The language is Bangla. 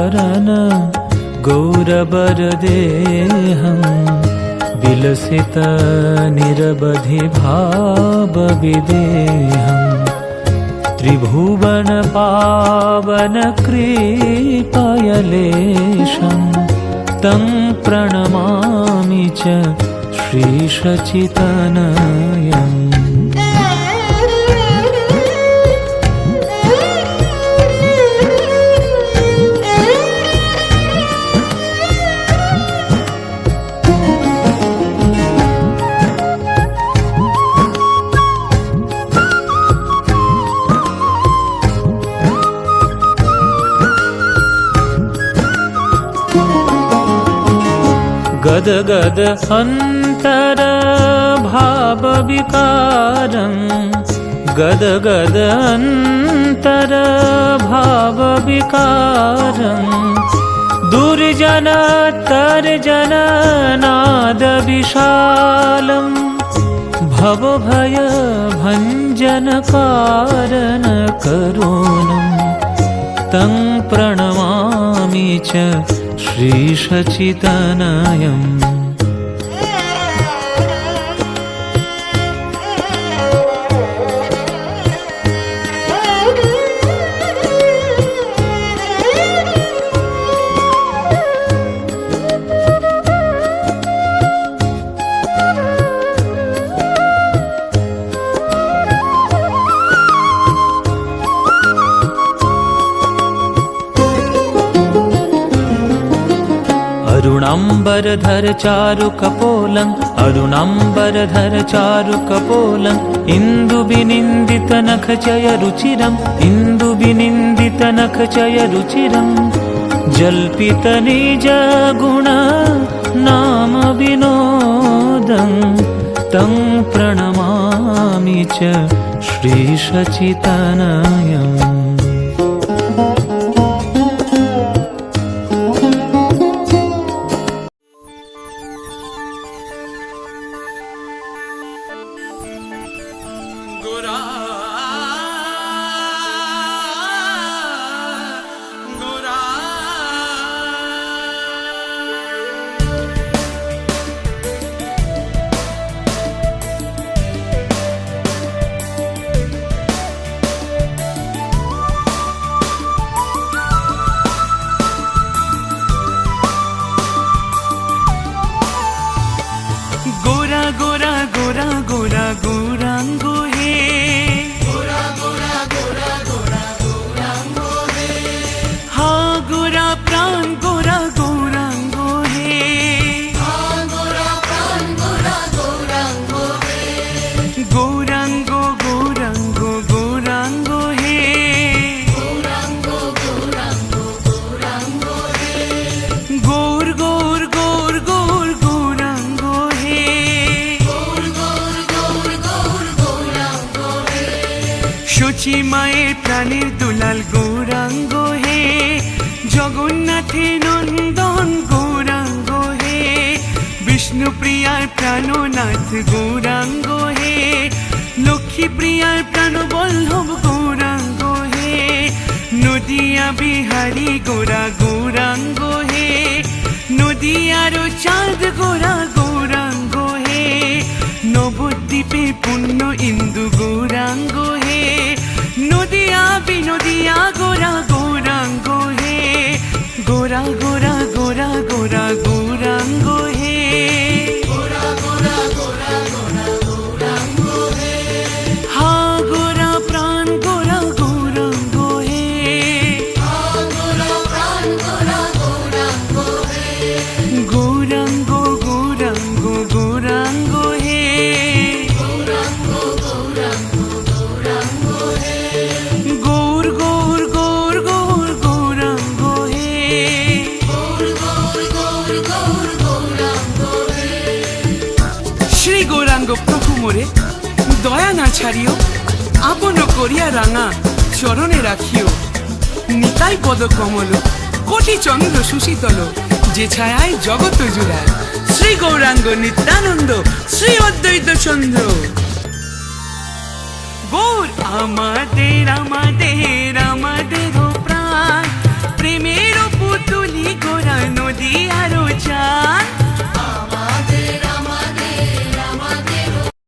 चरण गौरवरदेहं विलसित निरवधि भावविदेहं त्रिभुवन पावन कृपायलेशं तं प्रणमामि च श्रीशचितनयम्। गदगद अन्तर भाव विकारं गदगद अन्तर भाव विकारं दुर्जन तर्जन नाद विशालं भवभय भञ्जन कारण करुणं तं प्रणमामि च श्रीशचितनयम्। अरुणाम्बरधर चारु कपोलं अरुणाम्बरधर चारु कपोलं इन्दुविनिन्दित नखचय रुचिरं इन्दुविनिन्दित नखचय रुचिरं जल्पित निज गुण नाम विनोदं तं प्रणमामि च श्रीशचितनयम्। गोरा गोरा गोरा गौरांगो हे गोरा गोरा गोरा गोरा गौरांगो हे हाँ गोरा प्राण गोरा गौरांगो हे हाँ गोरा प्राण गोरा गौरांगो हे गौरांगो गौरांगो गौरांगो हे गौरांगो गौरांगो गौरांगो हे गौर गौर गौर गौर गौरांगो हे शची माয়ের প্রাণের দুলাল গৌরাঙ্গ হে জগন্নাথের নন্দন গৌরাঙ্গ হে বিষ্ণু প্রিয়ার প্রাণনাথ গৌরাঙ্গ হে লক্ষ্মী প্রিয়ার প্রাণবল্লভ গৌরাঙ্গ হে নদিয়া বিহারী গোরা গৌরাঙ্গ হে নদিয়ার চাঁদ গোরা গৌরাঙ্গ হে নবদ্বীপে পুণ্য ইন্দু গৌরাঙ্গ হে নদিয়া বিনদিয়া গোরা গৌরাঙ্গ হে গোরা গোরা গোরা গোরা গৌরাঙ্গ হে গোরা গোরা গোরা গোরা গৌরাঙ্গ হে হা গোরা প্রাণ গোরা গৌরাঙ্গ হে হা গোরা প্রাণ গোরা গৌরাঙ্গ হে গৌরাঙ্গ গৌরাঙ্গ গৌরাঙ্গ হে গৌরাঙ্গ গৌরাঙ্গ গৌরাঙ্গ হে গৌর গৌর গৌর গৌর গৌরাঙ্গ হে গৌর গৌর গৌর গৌর গৌরাঙ্গ হে শ্রী গৌরাঙ্গ প্রভু মোরে দয়া না ছাড়িও আপন করিয়া রাঙা চরণে রাখিও নিতাই পদ কমল কোটি চন্দ্র সুশীতল যে ছায়ায় জগৎ জুড়ায় শ্রী গৌরাঙ্গ নিত্যানন্দ শ্রী অদ্বৈত চন্দ্র গৌর আমাদের আমাদের আমাদের